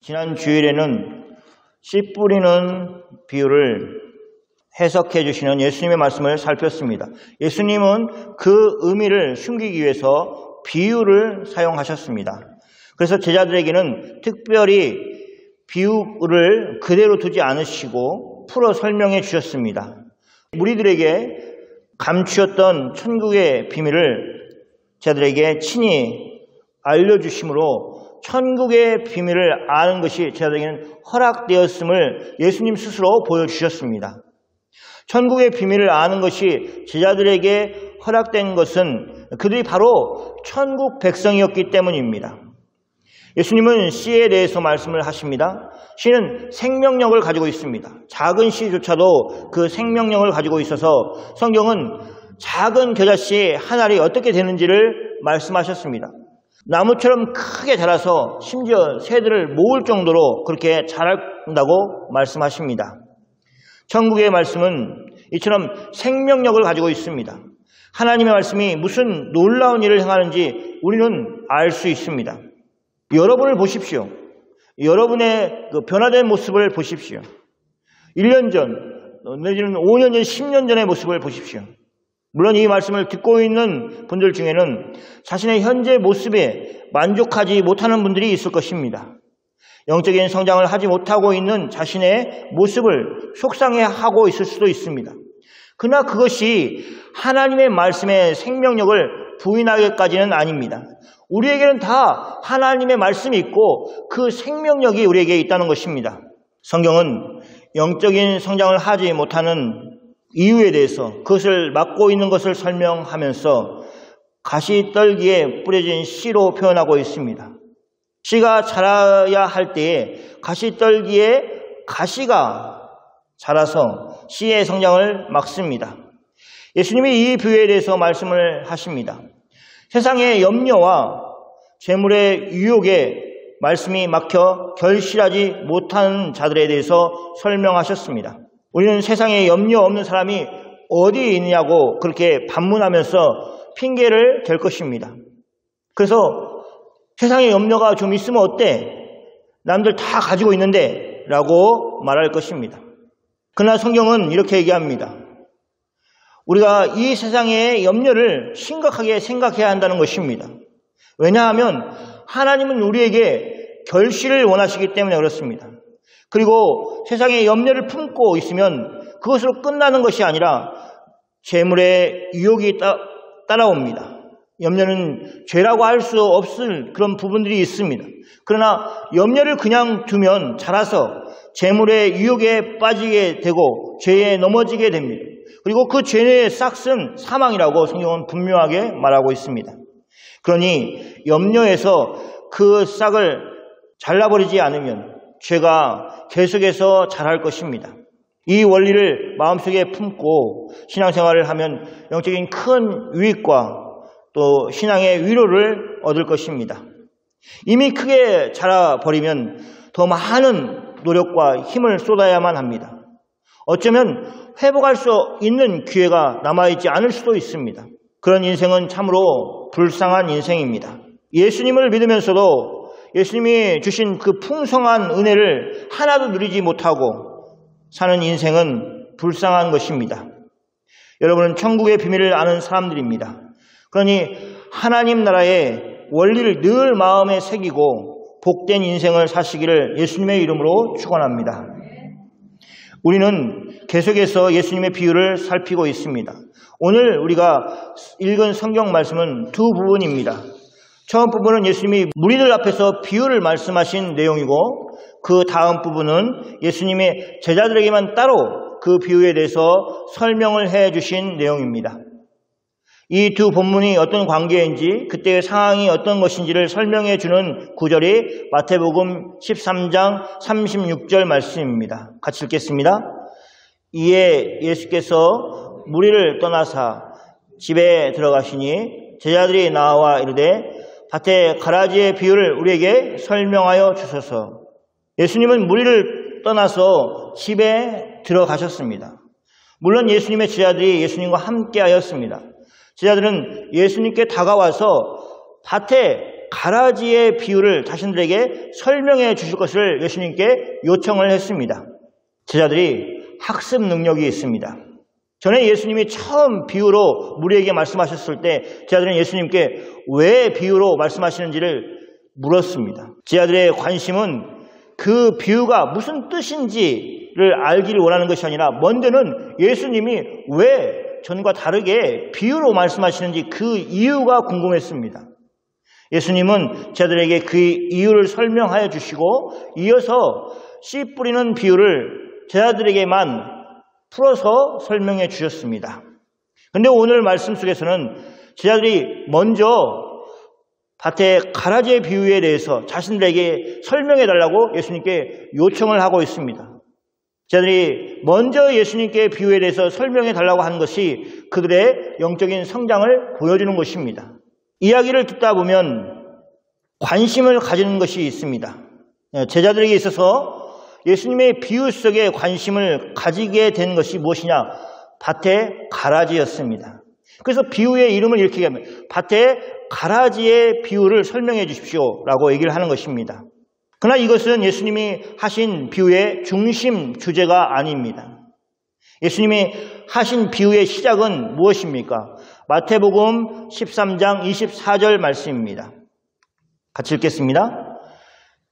지난 주일에는 씨 뿌리는 비유를 해석해 주시는 예수님의 말씀을 살폈습니다. 예수님은 그 의미를 숨기기 위해서 비유를 사용하셨습니다. 그래서 제자들에게는 특별히 비유를 그대로 두지 않으시고 풀어 설명해 주셨습니다. 무리들에게 감추었던 천국의 비밀을 제자들에게 친히 알려주심으로 천국의 비밀을 아는 것이 제자들에게는 허락되었음을 예수님 스스로 보여주셨습니다. 천국의 비밀을 아는 것이 제자들에게 허락된 것은 그들이 바로 천국 백성이었기 때문입니다. 예수님은 씨에 대해서 말씀을 하십니다. 씨는 생명력을 가지고 있습니다. 작은 씨조차도 그 생명력을 가지고 있어서 성경은 작은 겨자씨 한 알이 어떻게 되는지를 말씀하셨습니다. 나무처럼 크게 자라서 심지어 새들을 모을 정도로 그렇게 자란다고 말씀하십니다. 천국의 말씀은 이처럼 생명력을 가지고 있습니다. 하나님의 말씀이 무슨 놀라운 일을 행하는지 우리는 알 수 있습니다. 여러분을 보십시오. 여러분의 그 변화된 모습을 보십시오. 1년 전, 내지는 5년 전, 10년 전의 모습을 보십시오. 물론 이 말씀을 듣고 있는 분들 중에는 자신의 현재 모습에 만족하지 못하는 분들이 있을 것입니다. 영적인 성장을 하지 못하고 있는 자신의 모습을 속상해하고 있을 수도 있습니다. 그러나 그것이 하나님의 말씀의 생명력을 부인하기까지는 아닙니다. 우리에게는 다 하나님의 말씀이 있고 그 생명력이 우리에게 있다는 것입니다. 성경은 영적인 성장을 하지 못하는 이유에 대해서 그것을 막고 있는 것을 설명하면서 가시떨기에 뿌려진 씨로 표현하고 있습니다. 씨가 자라야 할 때에 가시떨기에 가시가 자라서 씨의 성장을 막습니다. 예수님이 이 비유에 대해서 말씀을 하십니다. 세상의 염려와 재물의 유혹에 말씀이 막혀 결실하지 못하는 자들에 대해서 설명하셨습니다. 우리는 세상에 염려 없는 사람이 어디 있냐고 그렇게 반문하면서 핑계를 댈 것입니다. 그래서 세상에 염려가 좀 있으면 어때? 남들 다 가지고 있는데 라고 말할 것입니다. 그러나 성경은 이렇게 얘기합니다. 우리가 이 세상의 염려를 심각하게 생각해야 한다는 것입니다. 왜냐하면 하나님은 우리에게 결실을 원하시기 때문에 그렇습니다. 그리고 세상의 염려를 품고 있으면 그것으로 끝나는 것이 아니라 재물의 유혹이 따라옵니다. 염려는 죄라고 할 수 없을 그런 부분들이 있습니다. 그러나 염려를 그냥 두면 자라서 재물의 유혹에 빠지게 되고 죄에 넘어지게 됩니다. 그리고 그 죄의 싹은 사망이라고 성경은 분명하게 말하고 있습니다. 그러니 염려에서 그 싹을 잘라버리지 않으면 죄가 계속해서 자랄 것입니다. 이 원리를 마음속에 품고 신앙생활을 하면 영적인 큰 유익과 또 신앙의 위로를 얻을 것입니다. 이미 크게 자라버리면 더 많은 노력과 힘을 쏟아야만 합니다. 어쩌면 회복할 수 있는 기회가 남아있지 않을 수도 있습니다. 그런 인생은 참으로 불쌍한 인생입니다. 예수님을 믿으면서도 예수님이 주신 그 풍성한 은혜를 하나도 누리지 못하고 사는 인생은 불쌍한 것입니다. 여러분은 천국의 비밀을 아는 사람들입니다. 그러니 하나님 나라의 원리를 늘 마음에 새기고 복된 인생을 사시기를 예수님의 이름으로 축원합니다. 우리는 계속해서 예수님의 비유를 살피고 있습니다. 오늘 우리가 읽은 성경 말씀은 두 부분입니다. 처음 부분은 예수님이 무리들 앞에서 비유를 말씀하신 내용이고 그 다음 부분은 예수님의 제자들에게만 따로 그 비유에 대해서 설명을 해 주신 내용입니다. 이 두 본문이 어떤 관계인지 그때의 상황이 어떤 것인지를 설명해 주는 구절이 마태복음 13장 36절 말씀입니다. 같이 읽겠습니다. 이에 예수께서 무리를 떠나사 집에 들어가시니 제자들이 나와 이르되 밭에 가라지의 비유를 우리에게 설명하여 주소서. 예수님은 무리를 떠나서 집에 들어가셨습니다. 물론 예수님의 제자들이 예수님과 함께 하였습니다. 제자들은 예수님께 다가와서 밭에 가라지의 비유를 자신들에게 설명해 주실 것을 예수님께 요청을 했습니다. 제자들이 학습 능력이 있습니다. 전에 예수님이 처음 비유로 무리에게 말씀하셨을 때 제자들은 예수님께 왜 비유로 말씀하시는지를 물었습니다. 제자들의 관심은 그 비유가 무슨 뜻인지를 알기를 원하는 것이 아니라 먼저는 예수님이 왜 전과 다르게 비유로 말씀하시는지 그 이유가 궁금했습니다. 예수님은 제자들에게 그 이유를 설명하여 주시고 이어서 씨 뿌리는 비유를 제자들에게만 풀어서 설명해 주셨습니다. 그런데 오늘 말씀 속에서는 제자들이 먼저 밭의 가라지의 비유에 대해서 자신들에게 설명해 달라고 예수님께 요청을 하고 있습니다. 제자들이 먼저 예수님께 비유에 대해서 설명해 달라고 하는 것이 그들의 영적인 성장을 보여주는 것입니다. 이야기를 듣다 보면 관심을 가지는 것이 있습니다. 제자들에게 있어서 예수님의 비유 속에 관심을 가지게 된 것이 무엇이냐? 밭의 가라지였습니다. 그래서 비유의 이름을 이렇게 하면 밭의 가라지의 비유를 설명해 주십시오 라고 얘기를 하는 것입니다. 그러나 이것은 예수님이 하신 비유의 중심 주제가 아닙니다. 예수님이 하신 비유의 시작은 무엇입니까? 마태복음 13장 24절 말씀입니다. 같이 읽겠습니다.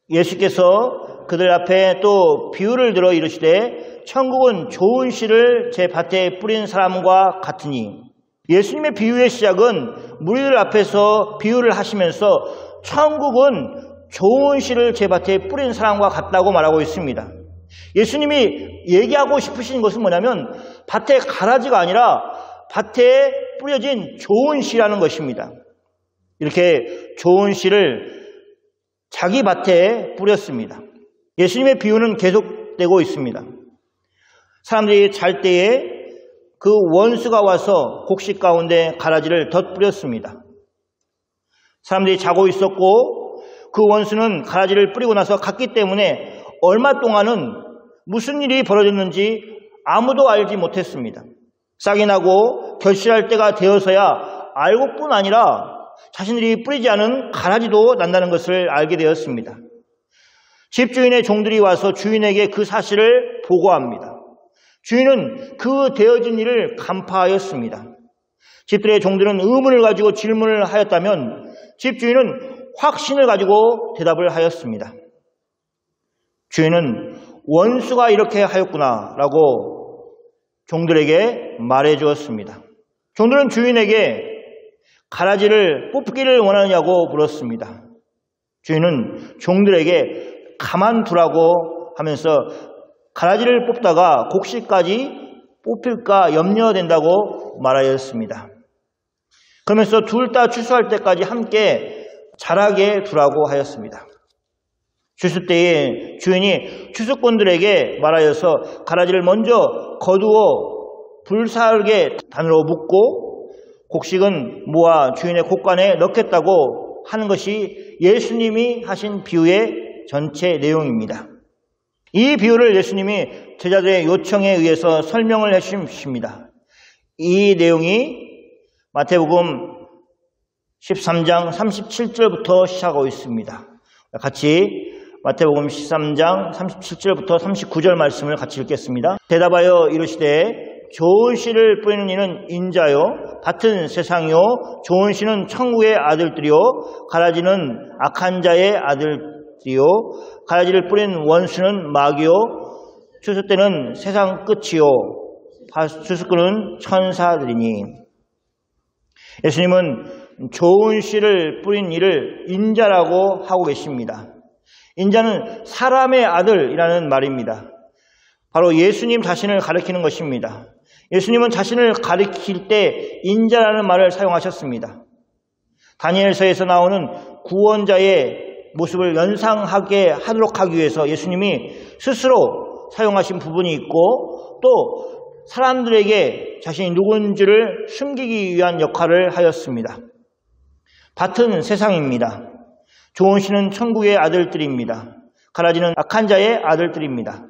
예수께서 그들 앞에 또 비유를 들어 이르시되 천국은 좋은 씨를 제 밭에 뿌린 사람과 같으니, 예수님의 비유의 시작은 무리들 앞에서 비유를 하시면서 천국은 좋은 씨를 제 밭에 뿌린 사람과 같다고 말하고 있습니다. 예수님이 얘기하고 싶으신 것은 뭐냐면 밭의 가라지가 아니라 밭에 뿌려진 좋은 씨라는 것입니다. 이렇게 좋은 씨를 자기 밭에 뿌렸습니다. 예수님의 비유는 계속되고 있습니다. 사람들이 잘 때에 그 원수가 와서 곡식 가운데 가라지를 덧뿌렸습니다. 사람들이 자고 있었고 그 원수는 가라지를 뿌리고 나서 갔기 때문에 얼마 동안은 무슨 일이 벌어졌는지 아무도 알지 못했습니다. 싹이 나고 결실할 때가 되어서야 알고 뿐 아니라 자신들이 뿌리지 않은 가라지도 난다는 것을 알게 되었습니다. 집주인의 종들이 와서 주인에게 그 사실을 보고합니다. 주인은 그 되어진 일을 간파하였습니다. 집들의 종들은 의문을 가지고 질문을 하였다면 집주인은 확신을 가지고 대답을 하였습니다. 주인은 원수가 이렇게 하였구나 라고 종들에게 말해 주었습니다. 종들은 주인에게 가라지를 뽑기를 원하느냐고 물었습니다. 주인은 종들에게 가만두라고 하면서 가라지를 뽑다가 곡식까지 뽑힐까 염려된다고 말하였습니다. 그러면서 둘 다 추수할 때까지 함께 자라게 두라고 하였습니다. 추수 때에 주인이 추수꾼들에게 말하여서 가라지를 먼저 거두어 불살게 단으로 묶고 곡식은 모아 주인의 곳간에 넣겠다고 하는 것이 예수님이 하신 비유의 전체 내용입니다. 이 비유를 예수님이 제자들의 요청에 의해서 설명을 해주십니다. 이 내용이 마태복음 13장 37절부터 시작하고 있습니다. 같이 마태복음 13장 37절부터 39절 말씀을 같이 읽겠습니다. 대답하여 이르시되 좋은 씨를 뿌리는 이는 인자요 같은 세상이요 좋은 씨는 천국의 아들들이요 가라지는 악한 자의 아들들이요 가라지를 뿌린 원수는 마귀요 추수 때는 세상 끝이요 추수꾼은 천사들이니. 예수님은 좋은 씨를 뿌린 이를 인자라고 하고 계십니다. 인자는 사람의 아들이라는 말입니다. 바로 예수님 자신을 가리키는 것입니다. 예수님은 자신을 가리킬 때 인자라는 말을 사용하셨습니다. 다니엘서에서 나오는 구원자의 모습을 연상하게 하도록 하기 위해서 예수님이 스스로 사용하신 부분이 있고 또 사람들에게 자신이 누군지를 숨기기 위한 역할을 하였습니다. 밭은 세상입니다. 좋은 씨는 천국의 아들들입니다. 가라지는 악한 자의 아들들입니다.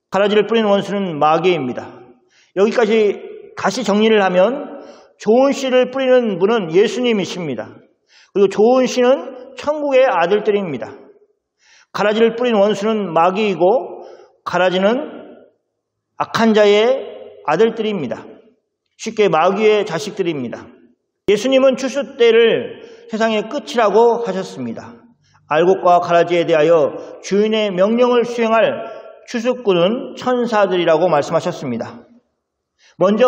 가라지를 뿌리는 원수는 마귀입니다. 여기까지 다시 정리를 하면 좋은 씨를 뿌리는 분은 예수님이십니다. 그리고 좋은 씨는 천국의 아들들입니다. 가라지를 뿌린 원수는 마귀이고 가라지는 악한 자의 아들들입니다. 쉽게 마귀의 자식들입니다. 예수님은 추수 때를 세상의 끝이라고 하셨습니다. 알곡과 가라지에 대하여 주인의 명령을 수행할 추수꾼은 천사들이라고 말씀하셨습니다. 먼저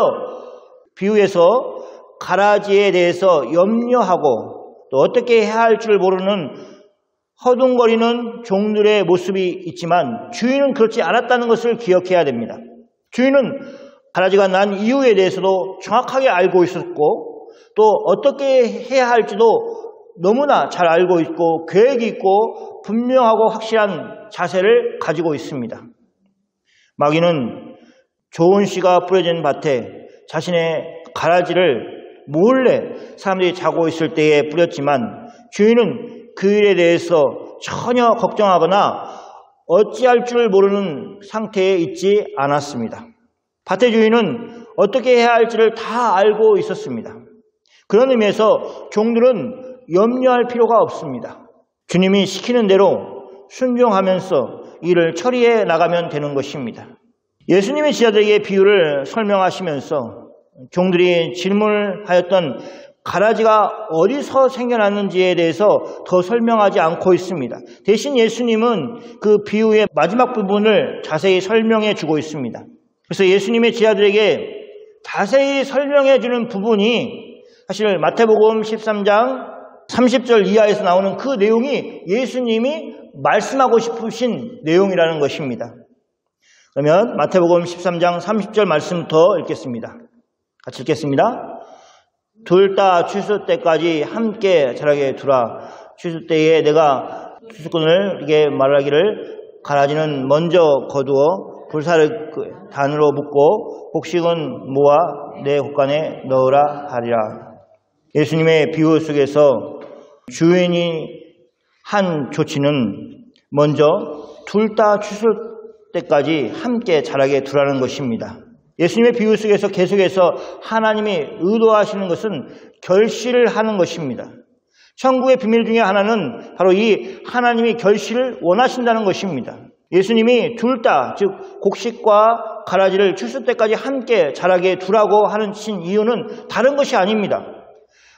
비유에서 가라지에 대해서 염려하고 또 어떻게 해야 할 줄 모르는 허둥거리는 종들의 모습이 있지만 주인은 그렇지 않았다는 것을 기억해야 됩니다. 주인은 가라지가 난 이유에 대해서도 정확하게 알고 있었고 또 어떻게 해야 할지도 너무나 잘 알고 있고 계획이 있고 분명하고 확실한 자세를 가지고 있습니다. 마귀는 좋은 씨가 뿌려진 밭에 자신의 가라지를 몰래 사람들이 자고 있을 때에 뿌렸지만 주인은 그 일에 대해서 전혀 걱정하거나 어찌할 줄 모르는 상태에 있지 않았습니다. 밭의 주인은 어떻게 해야 할지를 다 알고 있었습니다. 그런 의미에서 종들은 염려할 필요가 없습니다. 주님이 시키는 대로 순종하면서 일을 처리해 나가면 되는 것입니다. 예수님의 제자들에게 비유를 설명하시면서 종들이 질문하였던 가라지가 어디서 생겨났는지에 대해서 더 설명하지 않고 있습니다. 대신 예수님은 그 비유의 마지막 부분을 자세히 설명해 주고 있습니다. 그래서 예수님의 제자들에게 자세히 설명해 주는 부분이 사실 마태복음 13장 30절 이하에서 나오는 그 내용이 예수님이 말씀하고 싶으신 내용이라는 것입니다. 그러면 마태복음 13장 30절 말씀부터 읽겠습니다. 같이 읽겠습니다. 둘 다 추수 때까지 함께 자라게 두라. 추수 때에 내가 추수꾼을 이게 말하기를 가라지는 먼저 거두어 불사를 단으로 묶고 곡식은 모아 내 곡간에 넣으라 하리라. 예수님의 비유 속에서 주인이 한 조치는 먼저 둘 다 추수 때까지 함께 자라게 두라는 것입니다. 예수님의 비유 속에서 계속해서 하나님이 의도하시는 것은 결실을 하는 것입니다. 천국의 비밀 중에 하나는 바로 이 하나님이 결실을 원하신다는 것입니다. 예수님이 둘 다, 즉 곡식과 가라지를 추수 때까지 함께 자라게 두라고 하는 이유는 다른 것이 아닙니다.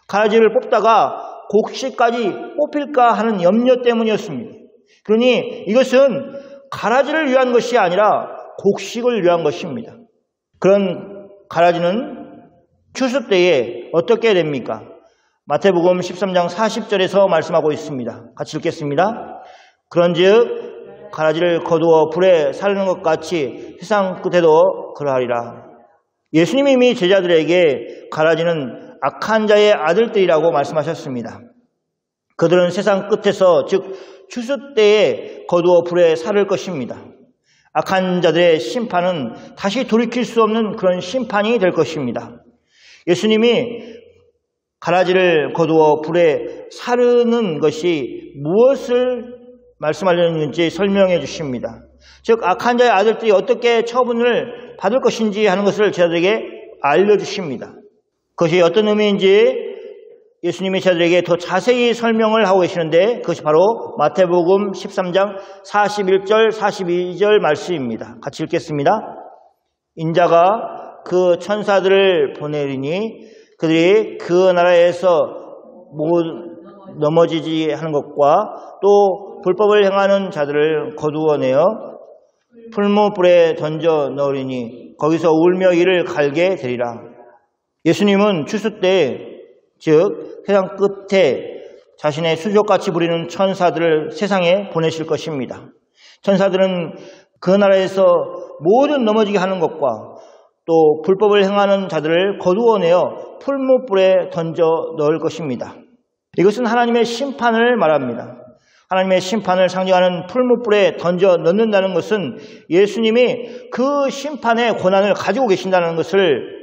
가라지를 뽑다가 곡식까지 뽑힐까 하는 염려 때문이었습니다. 그러니 이것은 가라지를 위한 것이 아니라 곡식을 위한 것입니다. 그런 가라지는 추수 때에 어떻게 됩니까? 마태복음 13장 40절에서 말씀하고 있습니다. 같이 읽겠습니다. 그런즉 가라지를 거두어 불에 사르는 것 같이 세상 끝에도 그러하리라. 예수님이 이미 제자들에게 가라지는 악한 자의 아들들이라고 말씀하셨습니다. 그들은 세상 끝에서 즉 추수 때에 거두어 불에 사를 것입니다. 악한 자들의 심판은 다시 돌이킬 수 없는 그런 심판이 될 것입니다. 예수님이 가라지를 거두어 불에 사르는 것이 무엇을 말씀하려는지 설명해 주십니다. 즉 악한 자의 아들들이 어떻게 처분을 받을 것인지 하는 것을 제자들에게 알려주십니다. 그것이 어떤 의미인지 예수님이 제자들에게 더 자세히 설명을 하고 계시는데 그것이 바로 마태복음 13장 41절 42절 말씀입니다. 같이 읽겠습니다. 인자가 그 천사들을 보내리니 그들이 그 나라에서 넘어지지 하는 것과 또 불법을 행하는 자들을 거두어내어 풀무불에 던져 넣으리니 거기서 울며 이를 갈게 되리라. 예수님은 추수 때 즉 세상 끝에 자신의 수족같이 부리는 천사들을 세상에 보내실 것입니다. 천사들은 그 나라에서 모든 넘어지게 하는 것과 또 불법을 행하는 자들을 거두어내어 풀무불에 던져 넣을 것입니다. 이것은 하나님의 심판을 말합니다. 하나님의 심판을 상징하는 풀무불에 던져 넣는다는 것은 예수님이 그 심판의 권한을 가지고 계신다는 것을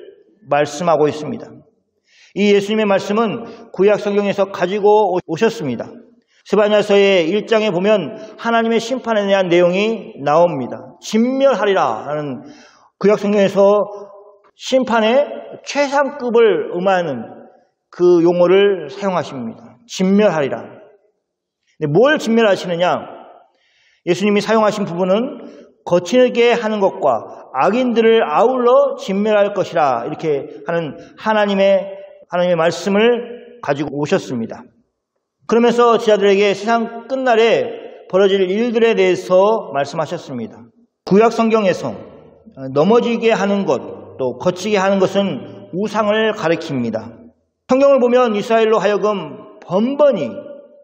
말씀하고 있습니다. 이 예수님의 말씀은 구약 성경에서 가지고 오셨습니다. 스바냐서의 1장에 보면 하나님의 심판에 대한 내용이 나옵니다. 진멸하리라 라는 구약 성경에서 심판의 최상급을 의미하는 그 용어를 사용하십니다. 진멸하리라. 근데 뭘 진멸하시느냐? 예수님이 사용하신 부분은 거칠게 하는 것과 악인들을 아울러 진멸할 것이라 이렇게 하는 하나님의 말씀을 가지고 오셨습니다. 그러면서 제자들에게 세상 끝날에 벌어질 일들에 대해서 말씀하셨습니다. 구약 성경에서 넘어지게 하는 것, 또 거치게 하는 것은 우상을 가리킵니다. 성경을 보면 이스라엘로 하여금 번번이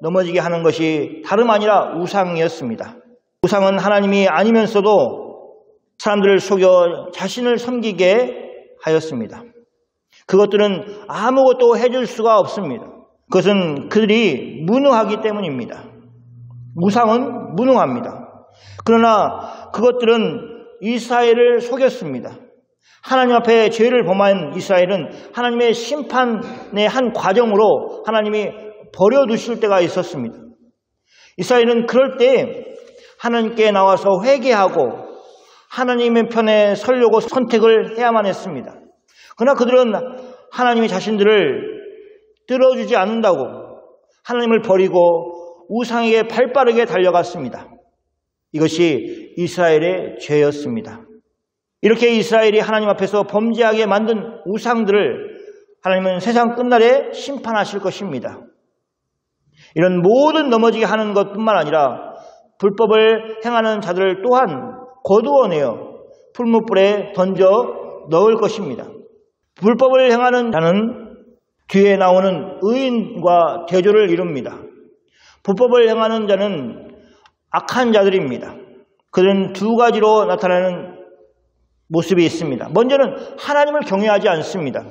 넘어지게 하는 것이 다름 아니라 우상이었습니다. 우상은 하나님이 아니면서도 사람들을 속여 자신을 섬기게 하였습니다. 그것들은 아무것도 해줄 수가 없습니다. 그것은 그들이 무능하기 때문입니다. 우상은 무능합니다. 그러나 그것들은 이스라엘을 속였습니다. 하나님 앞에 죄를 범한 이스라엘은 하나님의 심판의 한 과정으로 하나님이 버려두실 때가 있었습니다. 이스라엘은 그럴 때 하나님께 나와서 회개하고 하나님의 편에 서려고 선택을 해야만 했습니다. 그러나 그들은 하나님이 자신들을 들어주지 않는다고 하나님을 버리고 우상에게 발빠르게 달려갔습니다. 이것이 이스라엘의 죄였습니다. 이렇게 이스라엘이 하나님 앞에서 범죄하게 만든 우상들을 하나님은 세상 끝날에 심판하실 것입니다. 이런 모든 넘어지게 하는 것뿐만 아니라 불법을 행하는 자들을 또한 거두어내어 풀무불에 던져 넣을 것입니다. 불법을 행하는 자는 뒤에 나오는 의인과 대조를 이룹니다. 불법을 행하는 자는 악한 자들입니다. 그들은 두 가지로 나타나는 모습이 있습니다. 먼저는 하나님을 경외하지 않습니다.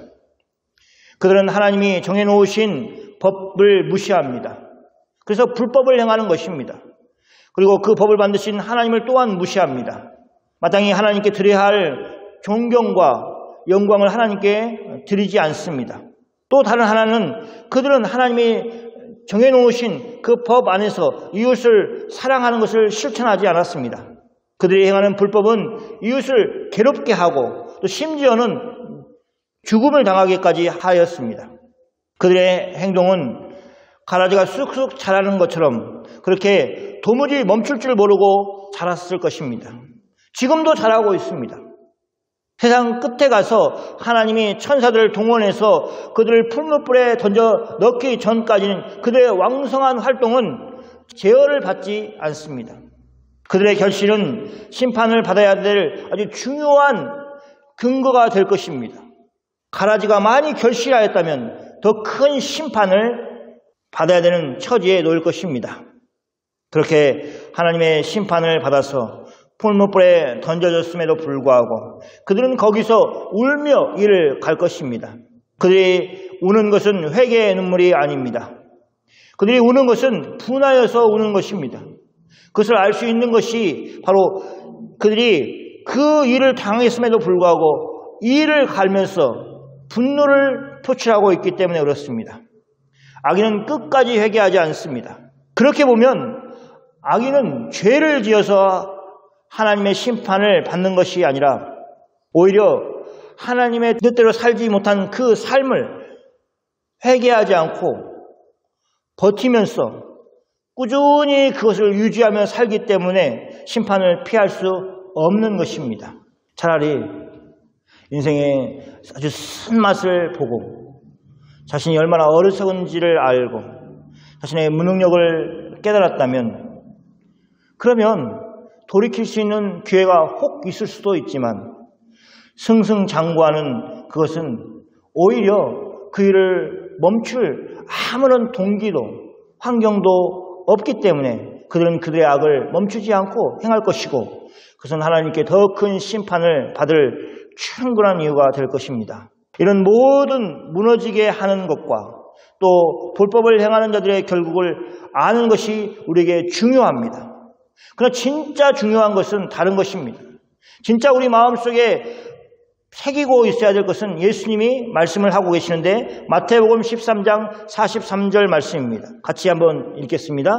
그들은 하나님이 정해놓으신 법을 무시합니다. 그래서 불법을 행하는 것입니다. 그리고 그 법을 만드신 하나님을 또한 무시합니다. 마땅히 하나님께 드려야 할 존경과 영광을 하나님께 드리지 않습니다. 또 다른 하나는 그들은 하나님이 정해놓으신 그 법 안에서 이웃을 사랑하는 것을 실천하지 않았습니다. 그들이 행하는 불법은 이웃을 괴롭게 하고 또 심지어는 죽음을 당하기까지 하였습니다. 그들의 행동은 가라지가 쑥쑥 자라는 것처럼 그렇게 도무지 멈출 줄 모르고 자랐을 것입니다. 지금도 자라고 있습니다. 세상 끝에 가서 하나님이 천사들을 동원해서 그들을 풀무불에 던져 넣기 전까지는 그들의 왕성한 활동은 제어를 받지 않습니다. 그들의 결실은 심판을 받아야 될 아주 중요한 근거가 될 것입니다. 가라지가 많이 결실하였다면 더 큰 심판을 받아야 되는 처지에 놓일 것입니다. 그렇게 하나님의 심판을 받아서 풀무불에 던져졌음에도 불구하고 그들은 거기서 울며 이를 갈 것입니다. 그들이 우는 것은 회개의 눈물이 아닙니다. 그들이 우는 것은 분하여서 우는 것입니다. 그것을 알 수 있는 것이 바로 그들이 그 일을 당했음에도 불구하고 이 일을 갈면서 분노를 표출하고 있기 때문에 그렇습니다. 악인은 끝까지 회개하지 않습니다. 그렇게 보면 악인은 죄를 지어서 하나님의 심판을 받는 것이 아니라 오히려 하나님의 뜻대로 살지 못한 그 삶을 회개하지 않고 버티면서 꾸준히 그것을 유지하며 살기 때문에 심판을 피할 수 없는 것입니다. 차라리 인생의 아주 쓴맛을 보고 자신이 얼마나 어리석은지를 알고 자신의 무능력을 깨달았다면 그러면 돌이킬 수 있는 기회가 혹 있을 수도 있지만 승승장구하는 그것은 오히려 그 일을 멈출 아무런 동기도 환경도 없기 때문에 그들은 그들의 악을 멈추지 않고 행할 것이고 그것은 하나님께 더 큰 심판을 받을 충분한 이유가 될 것입니다. 이런 모든 무너지게 하는 것과 또 불법을 행하는 자들의 결국을 아는 것이 우리에게 중요합니다. 그러나 진짜 중요한 것은 다른 것입니다. 진짜 우리 마음속에 새기고 있어야 될 것은 예수님이 말씀을 하고 계시는데 마태복음 13장 43절 말씀입니다. 같이 한번 읽겠습니다.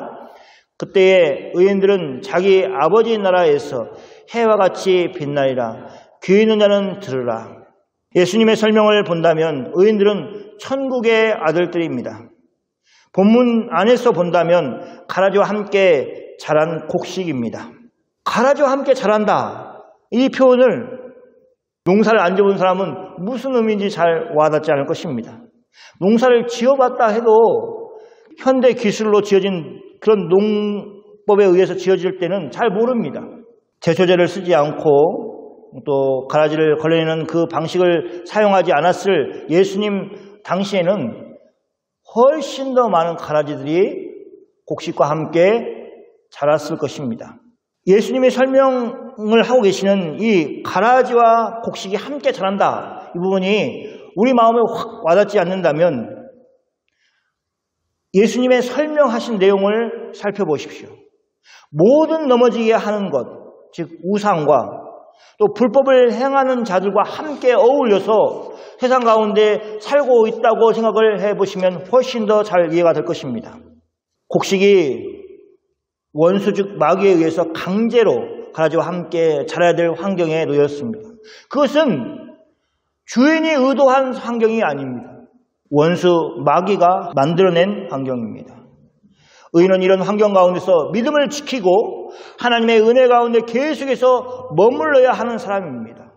그때에 의인들은 자기 아버지 나라에서 해와 같이 빛나리라. 귀 있는 자는 들으라. 예수님의 설명을 본다면 의인들은 천국의 아들들입니다. 본문 안에서 본다면 가라지와 함께 자란 곡식입니다. 가라지와 함께 자란다. 이 표현을 농사를 안 지어본 사람은 무슨 의미인지 잘 와닿지 않을 것입니다. 농사를 지어봤다 해도 현대 기술로 지어진 그런 농법에 의해서 지어질 때는 잘 모릅니다. 제초제를 쓰지 않고 또 가라지를 걸러내는 그 방식을 사용하지 않았을 예수님 당시에는 훨씬 더 많은 가라지들이 곡식과 함께 자랐을 것입니다. 예수님이 설명을 하고 계시는 이 가라지와 곡식이 함께 자란다. 이 부분이 우리 마음에 확 와닿지 않는다면 예수님의 설명하신 내용을 살펴보십시오. 모든 넘어지게 하는 것, 즉 우상과 또 불법을 행하는 자들과 함께 어울려서 세상 가운데 살고 있다고 생각을 해보시면 훨씬 더 잘 이해가 될 것입니다. 곡식이 원수 즉 마귀에 의해서 강제로 가라지와 함께 자라야 될 환경에 놓였습니다. 그것은 주인이 의도한 환경이 아닙니다. 원수 마귀가 만들어낸 환경입니다. 의인은 이런 환경 가운데서 믿음을 지키고 하나님의 은혜 가운데 계속해서 머물러야 하는 사람입니다.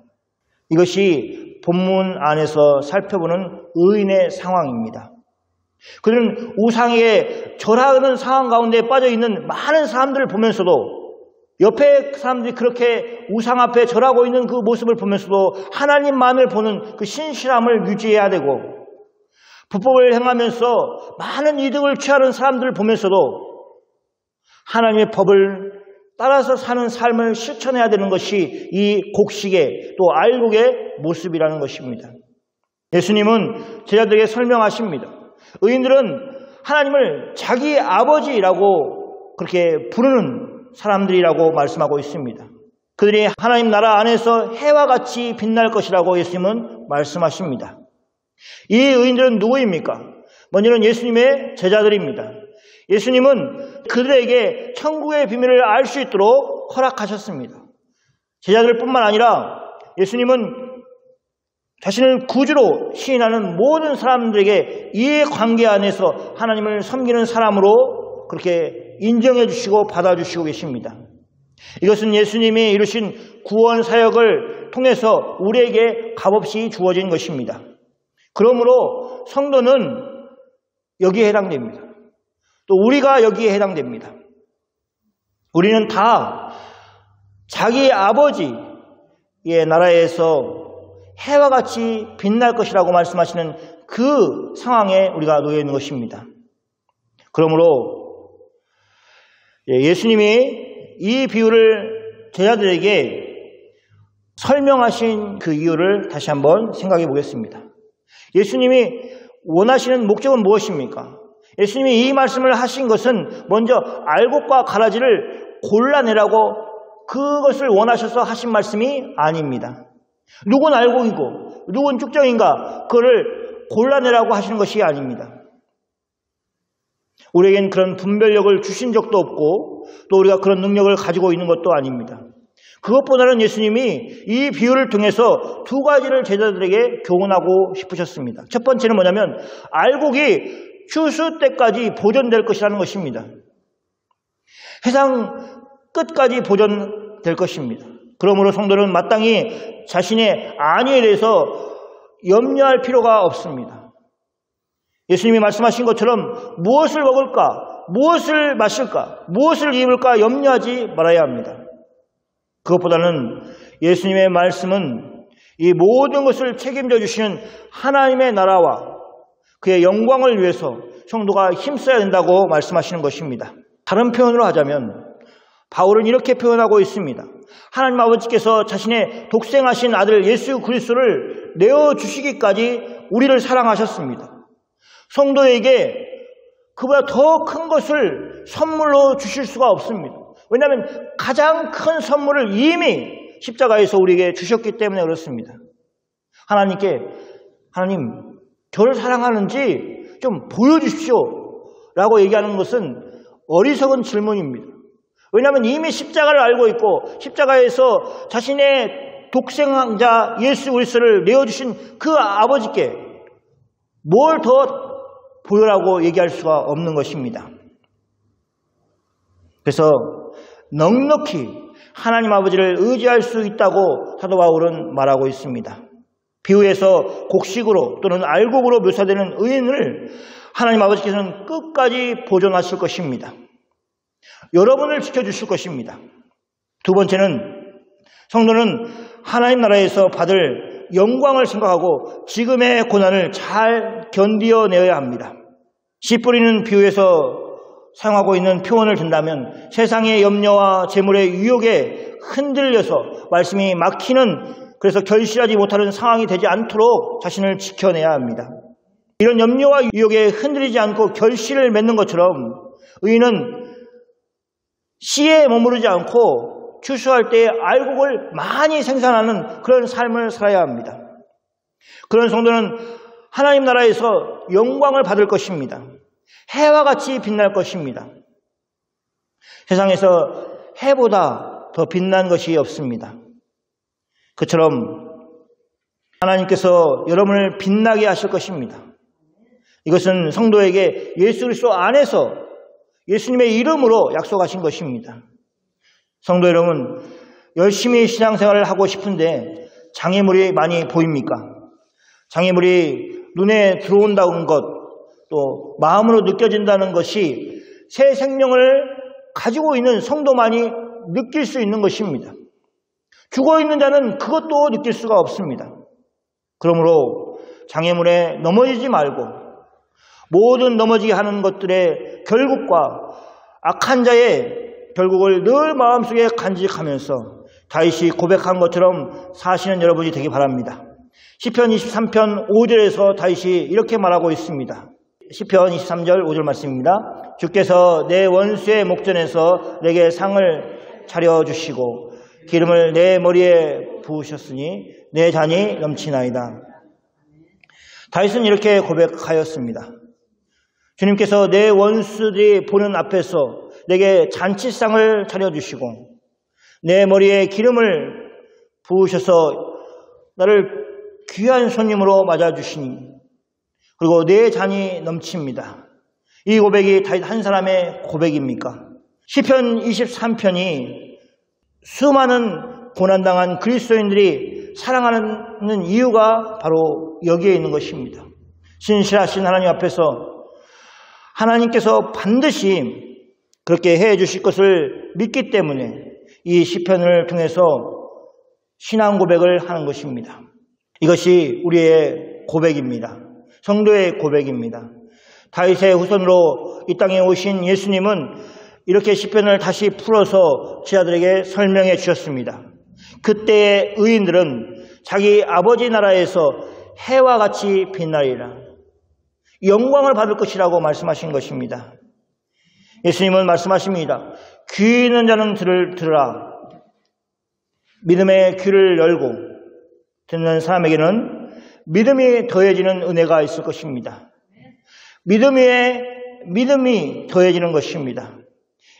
이것이 본문 안에서 살펴보는 의인의 상황입니다. 그들은 우상에게 절하는 상황 가운데 빠져있는 많은 사람들을 보면서도 옆에 사람들이 그렇게 우상 앞에 절하고 있는 그 모습을 보면서도 하나님만을 보는 그 신실함을 유지해야 되고 불법을 행하면서 많은 이득을 취하는 사람들을 보면서도 하나님의 법을 따라서 사는 삶을 실천해야 되는 것이 이 곡식의 또 알곡의 모습이라는 것입니다. 예수님은 제자들에게 설명하십니다. 의인들은 하나님을 자기 아버지라고 그렇게 부르는 사람들이라고 말씀하고 있습니다. 그들이 하나님 나라 안에서 해와 같이 빛날 것이라고 예수님은 말씀하십니다. 이 의인들은 누구입니까? 먼저는 예수님의 제자들입니다. 예수님은 그들에게 천국의 비밀을 알 수 있도록 허락하셨습니다. 제자들뿐만 아니라 예수님은 자신을 구주로 시인하는 모든 사람들에게 이 관계 안에서 하나님을 섬기는 사람으로 그렇게 인정해 주시고 받아주시고 계십니다. 이것은 예수님이 이루신 구원 사역을 통해서 우리에게 값없이 주어진 것입니다. 그러므로 성도는 여기에 해당됩니다. 또 우리가 여기에 해당됩니다. 우리는 다 자기 아버지의 나라에서 해와 같이 빛날 것이라고 말씀하시는 그 상황에 우리가 놓여 있는 것입니다. 그러므로 예수님이 이 비유를 제자들에게 설명하신 그 이유를 다시 한번 생각해 보겠습니다. 예수님이 원하시는 목적은 무엇입니까? 예수님이 이 말씀을 하신 것은 먼저 알곡과 가라지를 골라내라고 그것을 원하셔서 하신 말씀이 아닙니다. 누군 알곡이고 누군 쭉정인가 그거를 골라내라고 하시는 것이 아닙니다. 우리에겐 그런 분별력을 주신 적도 없고 또 우리가 그런 능력을 가지고 있는 것도 아닙니다. 그것보다는 예수님이 이 비유를 통해서 두 가지를 제자들에게 교훈하고 싶으셨습니다. 첫 번째는 뭐냐면 알곡이 추수 때까지 보존될 것이라는 것입니다. 세상 끝까지 보존될 것입니다. 그러므로 성도는 마땅히 자신의 안위에 대해서 염려할 필요가 없습니다. 예수님이 말씀하신 것처럼 무엇을 먹을까, 무엇을 마실까, 무엇을 입을까 염려하지 말아야 합니다. 그것보다는 예수님의 말씀은 이 모든 것을 책임져 주시는 하나님의 나라와 그의 영광을 위해서 성도가 힘써야 된다고 말씀하시는 것입니다. 다른 표현으로 하자면 바울은 이렇게 표현하고 있습니다. 하나님 아버지께서 자신의 독생하신 아들 예수 그리스도를 내어주시기까지 우리를 사랑하셨습니다. 성도에게 그보다 더 큰 것을 선물로 주실 수가 없습니다. 왜냐하면 가장 큰 선물을 이미 십자가에서 우리에게 주셨기 때문에 그렇습니다. 하나님께 하나님 저를 사랑하는지 좀 보여주십시오 라고 얘기하는 것은 어리석은 질문입니다. 왜냐하면 이미 십자가를 알고 있고 십자가에서 자신의 독생자 예수 그리스도를 내어주신 그 아버지께 뭘 더 보혈하고 얘기할 수가 없는 것입니다. 그래서 넉넉히 하나님 아버지를 의지할 수 있다고 사도 바울은 말하고 있습니다. 비유에서 곡식으로 또는 알곡으로 묘사되는 의인을 하나님 아버지께서는 끝까지 보존하실 것입니다. 여러분을 지켜주실 것입니다. 두 번째는 성도는 하나님 나라에서 받을 영광을 생각하고 지금의 고난을 잘 견디어내야 합니다. 씨 뿌리는 비유에서 사용하고 있는 표현을 든다면 세상의 염려와 재물의 유혹에 흔들려서 말씀이 막히는, 그래서 결실하지 못하는 상황이 되지 않도록 자신을 지켜내야 합니다. 이런 염려와 유혹에 흔들리지 않고 결실을 맺는 것처럼 의인은 씨에 머무르지 않고 추수할 때 알곡을 많이 생산하는 그런 삶을 살아야 합니다. 그런 성도는 하나님 나라에서 영광을 받을 것입니다. 해와 같이 빛날 것입니다. 세상에서 해보다 더 빛난 것이 없습니다. 그처럼 하나님께서 여러분을 빛나게 하실 것입니다. 이것은 성도에게 예수 그리스도 안에서 예수님의 이름으로 약속하신 것입니다. 성도 여러분, 열심히 신앙생활을 하고 싶은데 장애물이 많이 보입니까? 장애물이 눈에 들어온다는 것, 또 마음으로 느껴진다는 것이 새 생명을 가지고 있는 성도만이 느낄 수 있는 것입니다. 죽어있는 자는 그것도 느낄 수가 없습니다. 그러므로 장애물에 넘어지지 말고 모든 넘어지게 하는 것들의 결국과 악한 자의 결국을 늘 마음속에 간직하면서 다윗이 고백한 것처럼 사시는 여러분이 되기 바랍니다. 시편 23편 5절에서 다윗이 이렇게 말하고 있습니다. 시편 23절 5절 말씀입니다. 주께서 내 원수의 목전에서 내게 상을 차려주시고 기름을 내 머리에 부으셨으니 내 잔이 넘치나이다. 다윗은 이렇게 고백하였습니다. 주님께서 내 원수들이 보는 앞에서 내게 잔치상을 차려주시고 내 머리에 기름을 부으셔서 나를 귀한 손님으로 맞아주시니 그리고 내 잔이 넘칩니다. 이 고백이 다윗 한 사람의 고백입니까? 시편 23편이 수많은 고난당한 그리스도인들이 사랑하는 이유가 바로 여기에 있는 것입니다. 신실하신 하나님 앞에서 하나님께서 반드시 그렇게 해 주실 것을 믿기 때문에 이 시편을 통해서 신앙 고백을 하는 것입니다. 이것이 우리의 고백입니다. 성도의 고백입니다. 다윗의 후손으로 이 땅에 오신 예수님은 이렇게 시편을 다시 풀어서 제자들에게 설명해 주셨습니다. 그때의 의인들은 자기 아버지 나라에서 해와 같이 빛나리라. 영광을 받을 것이라고 말씀하신 것입니다. 예수님은 말씀하십니다. 귀 있는 자는 들으라. 믿음의 귀를 열고 듣는 사람에게는 믿음이 더해지는 은혜가 있을 것입니다. 믿음이 더해지는 것입니다.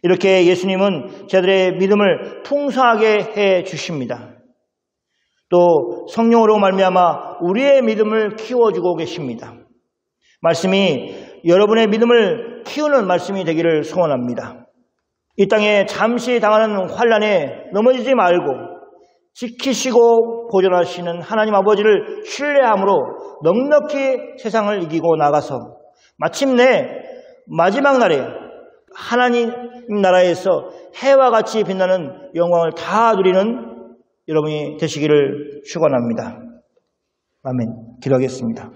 이렇게 예수님은 제자들의 믿음을 풍성하게 해 주십니다. 또 성령으로 말미암아 우리의 믿음을 키워주고 계십니다. 말씀이 여러분의 믿음을 키우는 말씀이 되기를 소원합니다. 이 땅에 잠시 당하는 환난에 넘어지지 말고 지키시고 보존하시는 하나님 아버지를 신뢰함으로 넉넉히 세상을 이기고 나가서 마침내 마지막 날에 하나님 나라에서 해와 같이 빛나는 영광을 다 누리는 여러분이 되시기를 축원합니다. 아멘. 기도하겠습니다.